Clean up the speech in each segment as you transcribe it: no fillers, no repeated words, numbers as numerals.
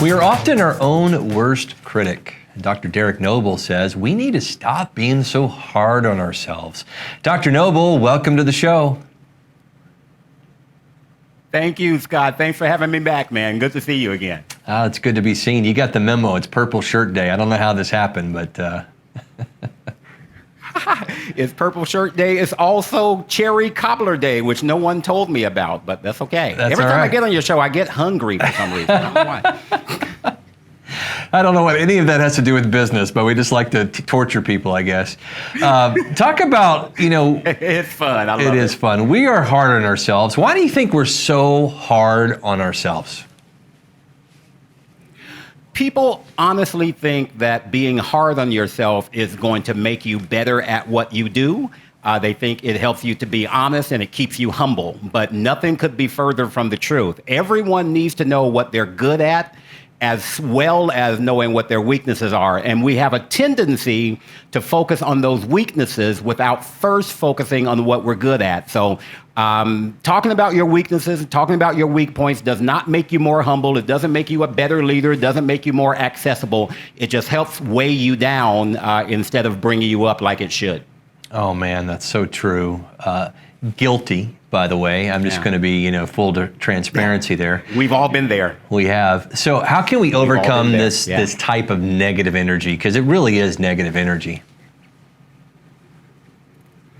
We are often our own worst critic. Dr. Derek Noble says we need to stop being so hard on ourselves. Dr. Noble, welcome to the show. Thank you, Scott. Thanks for having me back, man. Good to see you again. It's good to be seen. You got the memo. It's Purple Shirt Day. I don't know how this happened, but... It's Purple Shirt Day. It's also Cherry Cobbler Day, which no one told me about, but that's okay. That's Every all time right. I get on your show, I get hungry for some reason. I don't know why. I don't know what any of that has to do with business, but we just like to torture people, I guess. Talk about, It's fun. I love it. It is fun. We are hard on ourselves. Why do you think we're so hard on ourselves? People honestly think that being hard on yourself is going to make you better at what you do. They think it helps you to be honest and it keeps you humble, but nothing could be further from the truth. Everyone needs to know what they're good at, as well as knowing what their weaknesses are. And we have a tendency to focus on those weaknesses without first focusing on what we're good at. So talking about your weaknesses, talking about your weak points does not make you more humble. It doesn't make you a better leader. It doesn't make you more accessible. It just helps weigh you down instead of bringing you up like it should. Oh man, that's so true. Guilty, by the way. I'm just going to be, full transparency there. We've all been there. We have. So how can we overcome this type of negative energy? Because it really is negative energy.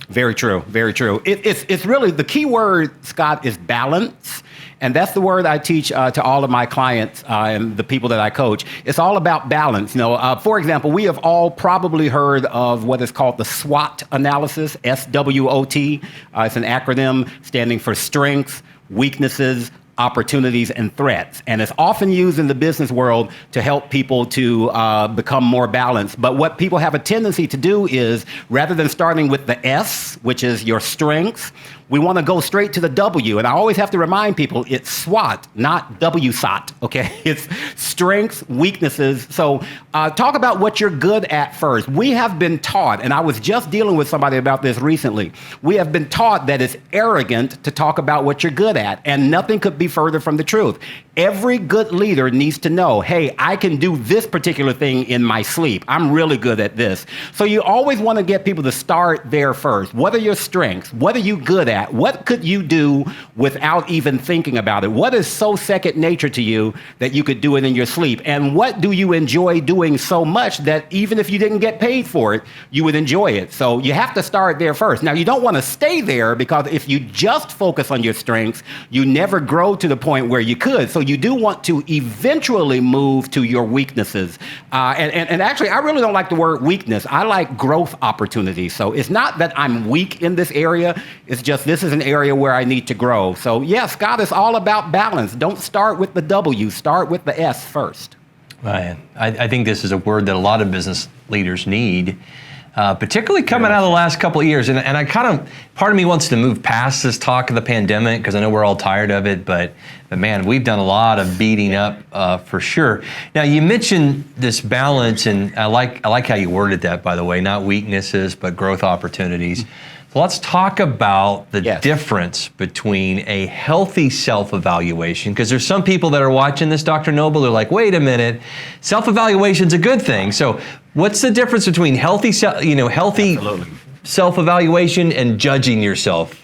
Very true. Very true. It's really, the key word, Scott, is balance. And that's the word I teach to all of my clients and the people that I coach. It's all about balance. For example, we have all probably heard of what is called the SWOT analysis, SWOT. It's an acronym standing for strengths, weaknesses, opportunities, and threats. And it's often used in the business world to help people to become more balanced. But what people have a tendency to do is, rather than starting with the S, which is your strengths, we want to go straight to the W. And I always have to remind people it's SWOT, not WSOT, okay? It's strengths, weaknesses. So talk about what you're good at first. We have been taught, and I was just dealing with somebody about this recently, we have been taught that it's arrogant to talk about what you're good at, and nothing could be further from the truth. Every good leader needs to know, hey, I can do this particular thing in my sleep. I'm really good at this. So you always want to get people to start there first. What are your strengths? What are you good at? What could you do without even thinking about it? What is so second nature to you that you could do it in your sleep? And what do you enjoy doing so much that even if you didn't get paid for it, you would enjoy it? So you have to start there first. Now, you don't want to stay there, because if you just focus on your strengths, you never grow to the point where you could. So you do want to eventually move to your weaknesses. And actually, I really don't like the word weakness. I like growth opportunities. So it's not that I'm weak in this area. It's just this is an area where I need to grow. So yes, Scott, it's all about balance. Don't start with the W. Start with the S first. Right. I think this is a word that a lot of business leaders need. Particularly coming out of the last couple of years. And I part of me wants to move past this talk of the pandemic, because I know we're all tired of it, but man, we've done a lot of beating up for sure. Now, you mentioned this balance, and I like how you worded that, by the way, not weaknesses, but growth opportunities. So let's talk about the difference between a healthy self-evaluation, because there's some people that are watching this, Dr. Noble, they're like, wait a minute, self-evaluation's a good thing. So what's the difference between healthy self-evaluation and judging yourself?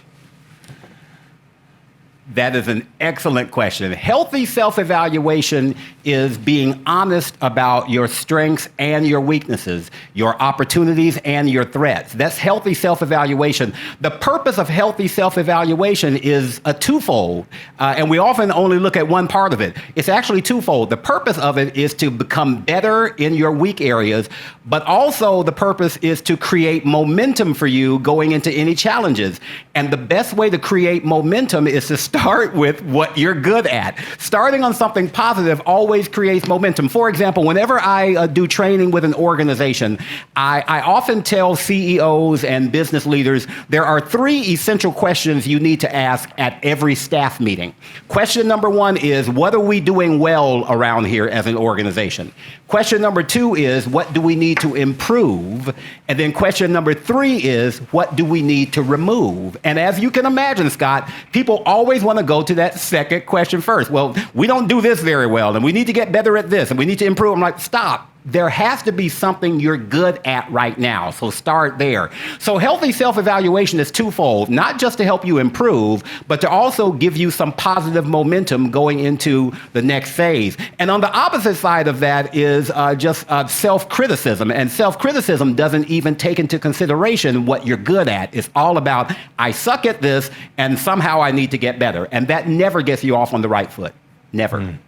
That is an excellent question. Healthy self-evaluation is being honest about your strengths and your weaknesses, your opportunities and your threats. That's healthy self-evaluation. The purpose of healthy self-evaluation is a twofold, and we often only look at one part of it. It's actually twofold. The purpose of it is to become better in your weak areas, but also the purpose is to create momentum for you going into any challenges. And the best way to create momentum is to start with what you're good at. Starting on something positive always creates momentum. For example, whenever I do training with an organization, I often tell CEOs and business leaders there are 3 essential questions you need to ask at every staff meeting. Question number 1 is, what are we doing well around here as an organization? Question number 2 is, what do we need to improve? And then question number 3 is, what do we need to remove? And as you can imagine, Scott, people always want to go to that second question first. Well, we don't do this very well, and we need to get better at this, and we need to improve. I'm like, stop. There has to be something you're good at right now, so start there. So healthy self-evaluation is twofold, not just to help you improve, but to also give you some positive momentum going into the next phase. And on the opposite side of that is just self-criticism, and self-criticism doesn't even take into consideration what you're good at. It's all about, I suck at this, and somehow I need to get better, and that never gets you off on the right foot. Never.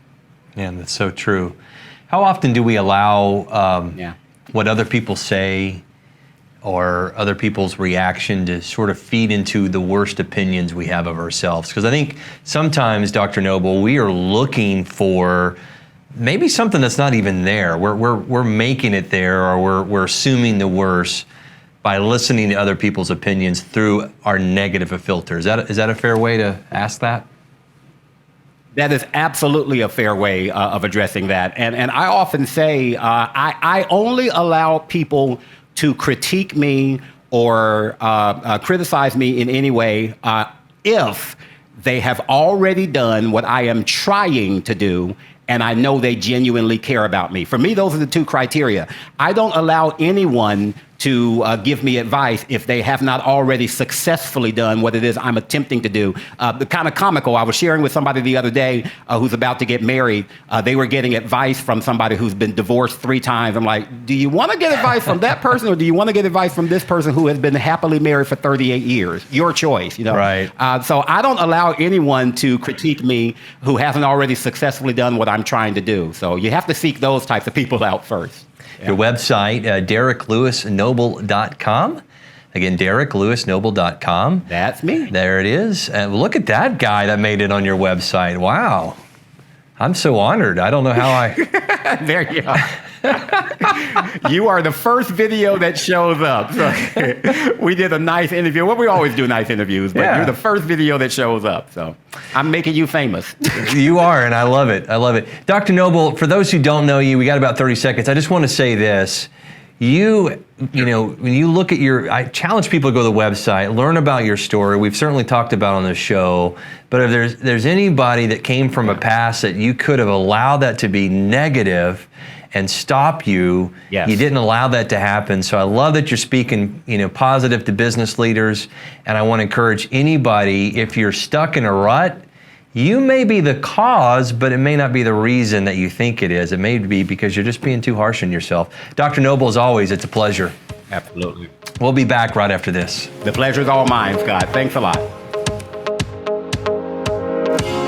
Yeah, that's so true. How often do we allow what other people say or other people's reaction to sort of feed into the worst opinions we have of ourselves? Because I think sometimes, Dr. Noble, we are looking for maybe something that's not even there. We're making it there, or we're assuming the worst by listening to other people's opinions through our negative filter. Is that a fair way to ask that? That is absolutely a fair way of addressing that. And I often say, I only allow people to critique me or criticize me in any way if they have already done what I am trying to do, and I know they genuinely care about me. For me, those are the two criteria. I don't allow anyone to give me advice if they have not already successfully done what it is I'm attempting to do. The kind of comical, I was sharing with somebody the other day who's about to get married. They were getting advice from somebody who's been divorced 3 times. I'm like, do you want to get advice from that person, or do you want to get advice from this person who has been happily married for 38 years? Your choice, you know? Right. So I don't allow anyone to critique me who hasn't already successfully done what I'm trying to do. So you have to seek those types of people out first. Your website, DerekLewisNoble.com. Again, DerekLewisNoble.com. That's me. There it is. Look at that guy that made it on your website. Wow. I'm so honored. I don't know how I... There you are. You are the first video that shows up. So we did a nice interview. Well, we always do nice interviews, but you're the first video that shows up. So I'm making you famous. You are, and I love it. I love it. Dr. Noble, for those who don't know you, we got about 30 seconds. I just want to say this. You know, when you look at I challenge people to go to the website, learn about your story. We've certainly talked about on the show, but if there's anybody that came from a past that you could have allowed that to be negative and stop you, yes, you didn't allow that to happen. So I love that you're speaking, positive to business leaders, and I want to encourage anybody, if you're stuck in a rut, you may be the cause, but it may not be the reason that you think it is. It may be because you're just being too harsh on yourself. Dr. Noble, as always, it's a pleasure. Absolutely. We'll be back right after this. The pleasure's all mine, Scott. Thanks a lot.